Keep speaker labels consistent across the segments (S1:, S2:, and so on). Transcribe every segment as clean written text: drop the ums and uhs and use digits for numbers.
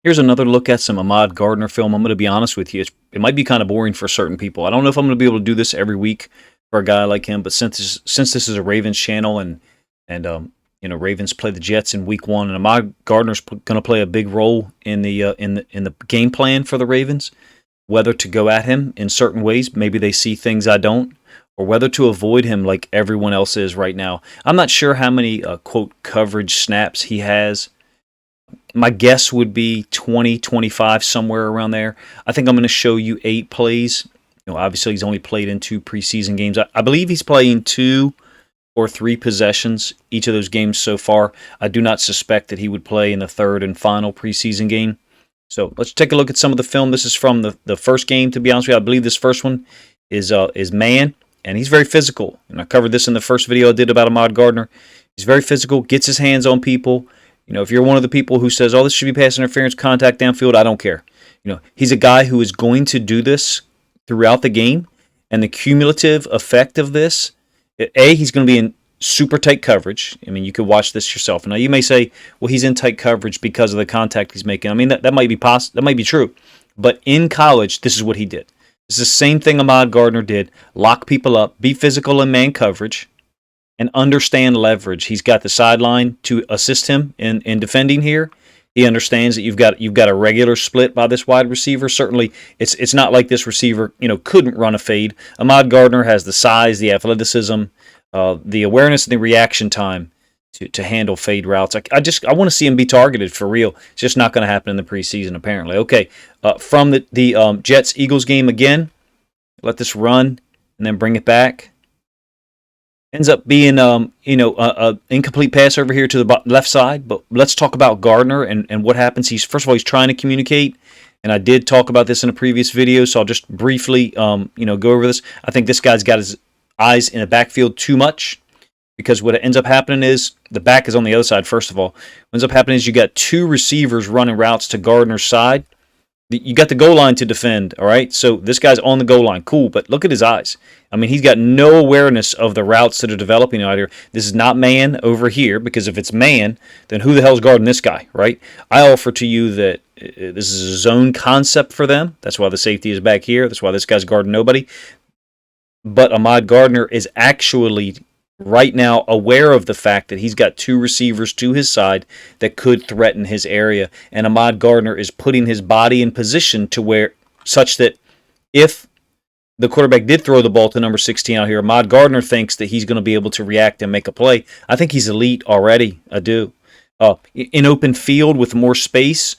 S1: Here's another look at some Ahmad Gardner film. I'm going to be honest with you. It might be kind of boring for certain people. I don't know if I'm going to be able to do this every week for a guy like him, but since this is a Ravens channel and Ravens play the Jets in Week 1, and Ahmad Gardner's going to play a big role in the game plan for the Ravens, whether to go at him in certain ways, maybe they see things I don't, or whether to avoid him like everyone else is right now. I'm not sure how many quote coverage snaps he has. My guess would be 20, 25, somewhere around there. I think I'm going to show you 8 plays. Obviously, he's only played in 2 preseason games. I believe he's playing 2 or 3 possessions each of those games so far. I do not suspect that he would play in the 3rd and final preseason game. So let's take a look at some of the film. This is from the first game, to be honest with you. I believe this first one is man, and he's very physical. And I covered this in the first video I did about Ahmad Gardner. He's very physical, gets his hands on people. If you're one of the people who says, oh, this should be pass interference, contact downfield, I don't care. He's a guy who is going to do this throughout the game, and the cumulative effect of this, he's going to be in super tight coverage. I mean, you could watch this yourself. Now, you may say, well, he's in tight coverage because of the contact he's making. I mean, that might be that might be true. But in college, this is what he did. It's the same thing Ahmad Gardner did. Lock people up, be physical in man coverage, and understand leverage. He's got the sideline to assist him in defending here. He understands that you've got a regular split by this wide receiver. Certainly, it's not like this receiver couldn't run a fade. Ahmad Gardner has the size, the athleticism, the awareness, and the reaction time to handle fade routes. I want to see him be targeted for real. It's just not going to happen in the preseason apparently. Okay, from the Jets Eagles game again. Let this run and then bring it back. Ends up being, incomplete pass over here to the left side. But let's talk about Gardner and what happens. First of all, he's trying to communicate, and I did talk about this in a previous video, so I'll just briefly, go over this. I think this guy's got his eyes in the backfield too much, because what ends up happening is the back is on the other side. First of all, what ends up happening is you got 2 receivers running routes to Gardner's side. You got the goal line to defend, all right? So this guy's on the goal line. Cool, but look at his eyes. I mean, he's got no awareness of the routes that are developing out here. This is not man over here, because if it's man, then who the hell's guarding this guy, right? I offer to you that this is a zone concept for them. That's why the safety is back here. That's why this guy's guarding nobody. But Ahmad Gardner is actually right now aware of the fact that he's got 2 receivers to his side that could threaten his area, and Ahmad Gardner is putting his body in position to where such that if the quarterback did throw the ball to number 16 out here, Ahmad Gardner thinks that he's going to be able to react and make a play. I think he's elite already. I do. In open field with more space,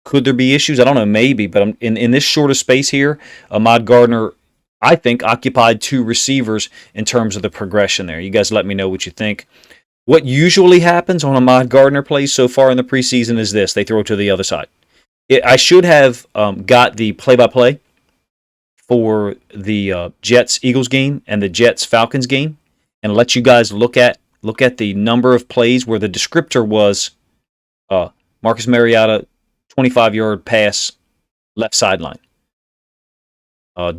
S1: could there be issues? I don't know, maybe, but in this short of space here, Ahmad Gardner, I think, occupied 2 receivers in terms of the progression there. You guys let me know what you think. What usually happens on Ahmad Gardner plays so far in the preseason is this. They throw to the other side. I should have got the play-by-play for the Jets-Eagles game and the Jets-Falcons game and let you guys look at the number of plays where the descriptor was Marcus Mariota, 25-yard pass, left sideline.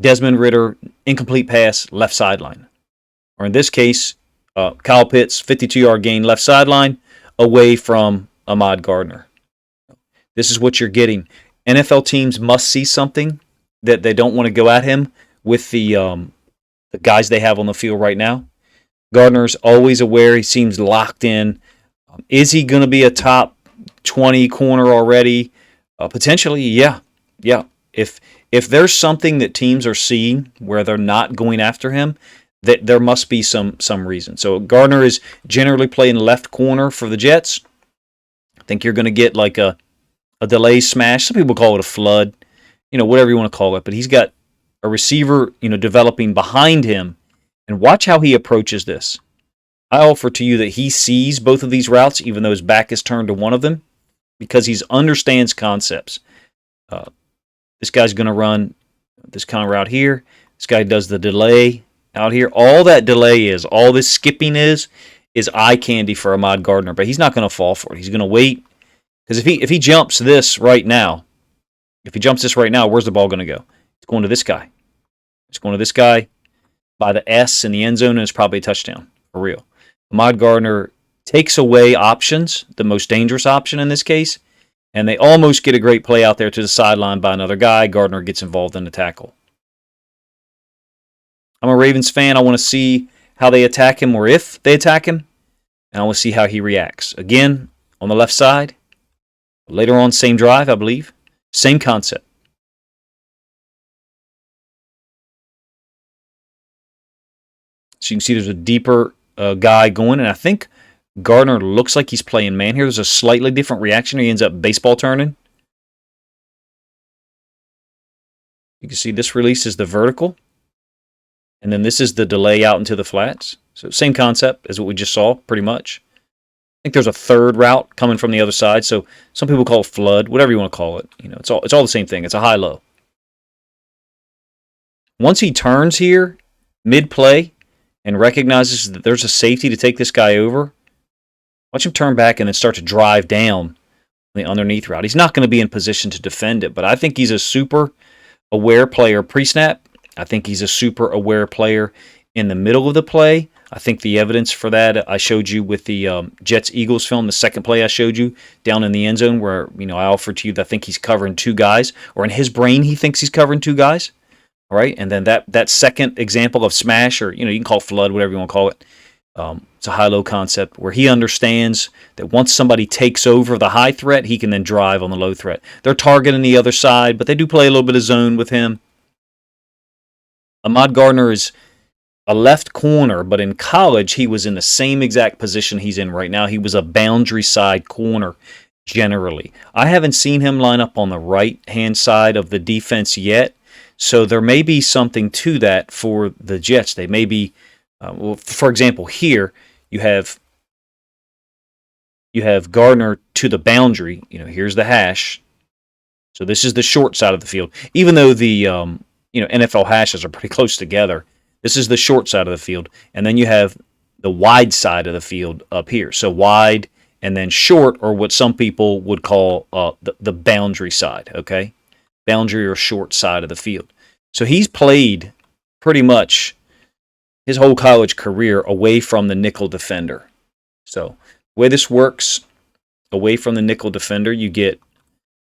S1: Desmond Ridder, incomplete pass, left sideline. Or in this case, Kyle Pitts, 52-yard gain, left sideline, away from Ahmad Gardner. This is what you're getting. NFL teams must see something that they don't want to go at him with the guys they have on the field right now. Gardner's always aware. He seems locked in. Is he going to be a top 20 corner already? Potentially, yeah. If there's something that teams are seeing where they're not going after him, that there must be some reason. So Gardner is generally playing left corner for the Jets. I think you're going to get like a delay smash. Some people call it a flood, whatever you want to call it. But he's got a receiver, developing behind him. And watch how he approaches this. I offer to you that he sees both of these routes, even though his back is turned to one of them, because he understands concepts. This guy's going to run this kind of route here. This guy does the delay out here. All that delay all this skipping is eye candy for Ahmad Gardner, but he's not going to fall for it. He's going to wait, because if he jumps this right now, where's the ball going to go? It's going to this guy. It's going to this guy by the S in the end zone, and it's probably a touchdown, for real. Ahmad Gardner takes away options, the most dangerous option in this case, And they almost get a great play out there to the sideline by another guy. Gardner gets involved in the tackle. I'm a Ravens fan. I want to see how they attack him or if they attack him. And I want to see how he reacts. Again, on the left side. Later on, same drive, I believe. Same concept. So you can see there's a deeper guy going, and I think Gardner looks like he's playing man here. There's a slightly different reaction. He ends up baseball turning. You can see this release is the vertical, and then this is the delay out into the flats. So same concept as what we just saw, pretty much. I think there's a third route coming from the other side. So some people call it flood, whatever you want to call it. It's all the same thing. It's a high-low. Once he turns here, mid-play, and recognizes that there's a safety to take this guy over, watch him turn back and then start to drive down the underneath route. He's not going to be in position to defend it, but I think he's a super aware player pre-snap. I think he's a super aware player in the middle of the play. I think the evidence for that I showed you with the Jets-Eagles film, the second play I showed you down in the end zone where I offered to you that I think he's covering two guys, or in his brain he thinks he's covering two guys. All right, and then that second example of smash, or you can call it flood, whatever you want to call it. It's a high-low concept where he understands that once somebody takes over the high threat, he can then drive on the low threat. They're targeting the other side, but they do play a little bit of zone with him. Ahmad Gardner is a left corner, but in college he was in the same exact position he's in right now. He was a boundary side corner generally. I haven't seen him line up on the right-hand side of the defense yet, so there may be something to that for the Jets. They may be, for example, here you have Gardner to the boundary. Here's the hash. So this is the short side of the field. Even though the NFL hashes are pretty close together, this is the short side of the field. And then you have the wide side of the field up here. So wide and then short, or what some people would call the boundary side, okay? Boundary or short side of the field. So he's played pretty much his whole college career away from the nickel defender. So the way this works, away from the nickel defender, you get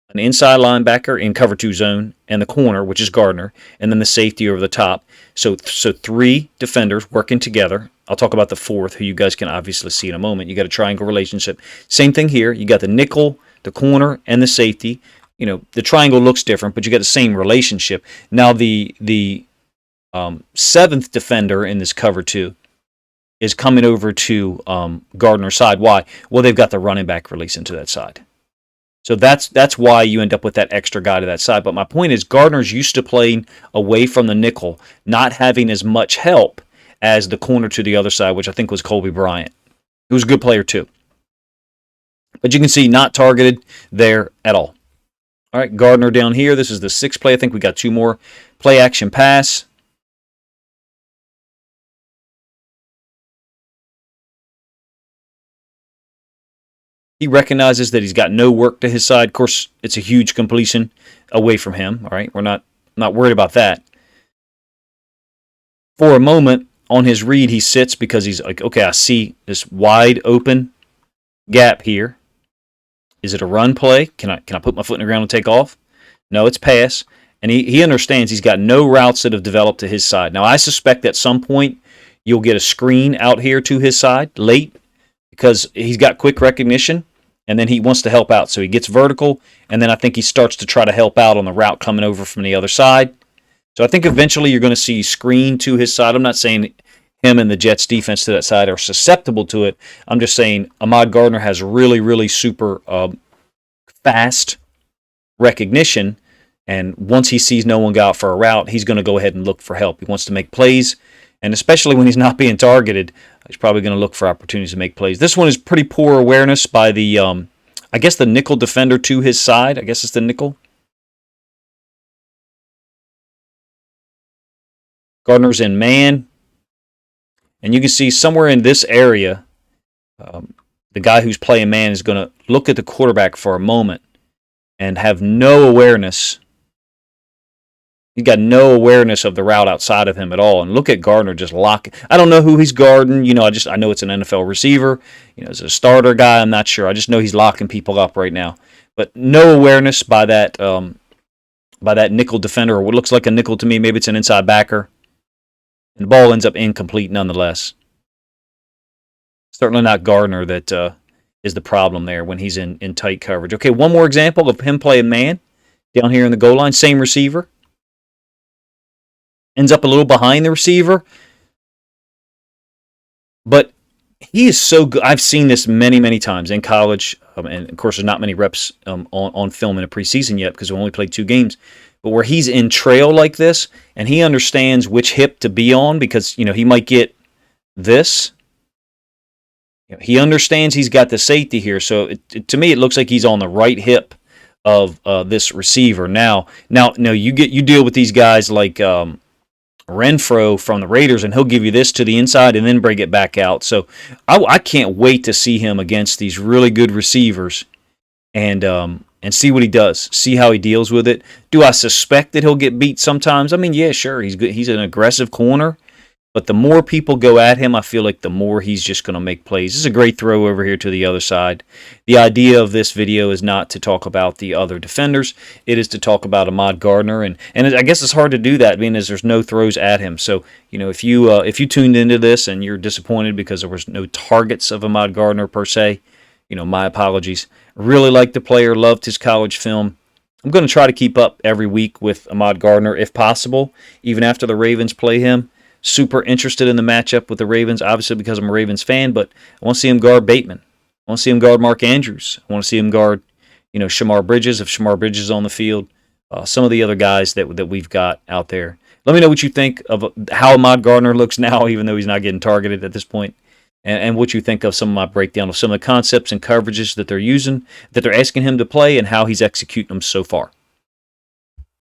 S1: an inside linebacker in cover 2 zone, and the corner, which is Gardner, and then the safety over the top. So 3 defenders working together. I'll talk about the fourth, who you guys can obviously see in a moment. You got a triangle relationship. Same thing here. You got the nickel, the corner, and the safety. The triangle looks different, but you got the same relationship. Now the 7th defender in this cover 2 is coming over to Gardner's side. Why? Well, they've got the running back releasing to that side. So that's why you end up with that extra guy to that side. But my point is, Gardner's used to playing away from the nickel, not having as much help as the corner to the other side, which I think was Colby Bryant, who was a good player too. But you can see not targeted there at all. All right, Gardner down here. This is the 6th play. I think we got 2 more. Play action pass. He recognizes that he's got no work to his side. Of course, it's a huge completion away from him. All right, we're not worried about that. For a moment, on his read, he sits because he's like, okay, I see this wide open gap here. Is it a run play? Can I put my foot in the ground and take off? No, it's pass. And he understands he's got no routes that have developed to his side. Now, I suspect at some point you'll get a screen out here to his side late because he's got quick recognition, and then he wants to help out. So he gets vertical, and then I think he starts to try to help out on the route coming over from the other side. So I think eventually you're going to see screen to his side. I'm not saying him and the Jets defense to that side are susceptible to it. I'm just saying Ahmad Gardner has really, really super fast recognition, and once he sees no one go out for a route, he's going to go ahead and look for help. He wants to make plays, and especially when he's not being targeted, he's probably going to look for opportunities to make plays. This one is pretty poor awareness by the, I guess the nickel defender to his side. I guess it's the nickel. Gardner's in man. And you can see somewhere in this area, the guy who's playing man is going to look at the quarterback for a moment and have no awareness. He's got no awareness of the route outside of him at all. And look at Gardner just locking. I don't know who he's guarding. I know it's an NFL receiver. It's a starter guy. I'm not sure. I just know he's locking people up right now. but no awareness by that nickel defender, or what looks like a nickel to me. Maybe it's an inside backer. And the ball ends up incomplete nonetheless. Certainly not Gardner that is the problem there when he's in tight coverage. Okay, one more example of him playing man down here in the goal line. Same receiver. Ends up a little behind the receiver. But he is so good. I've seen this many, many times in college. And, of course, there's not many reps on film in a preseason yet because we only played 2 games. But where he's in trail like this, and he understands which hip to be on because, he might get this. He understands he's got the safety here. So, to me, it looks like he's on the right hip of this receiver. Now, you deal with these guys like Renfro from the Raiders, and he'll give you this to the inside and then bring it back out. So I can't wait to see him against these really good receivers and see what he does, see how he deals with it. Do I suspect that he'll get beat sometimes? I mean, yeah, sure, he's good. He's an aggressive corner, but the more people go at him, I feel like the more he's just going to make plays. This is a great throw over here to the other side. The idea of this video is not to talk about the other defenders. It is to talk about Ahmad Gardner, and I guess it's hard to do that, being as there's no throws at him. So, if you tuned into this and you're disappointed because there was no targets of Ahmad Gardner per se, my apologies. Really liked the player, loved his college film. I'm going to try to keep up every week with Ahmad Gardner if possible, even after the Ravens play him. Super interested in the matchup with the Ravens, obviously because I'm a Ravens fan, but I want to see him guard Bateman. I want to see him guard Mark Andrews. I want to see him guard, Shamar Bridges, if Shamar Bridges is on the field. Some of the other guys that we've got out there. Let me know what you think of how Ahmad Gardner looks now, even though he's not getting targeted at this point, and what you think of some of my breakdown of some of the concepts and coverages that they're using, that they're asking him to play, and how he's executing them so far.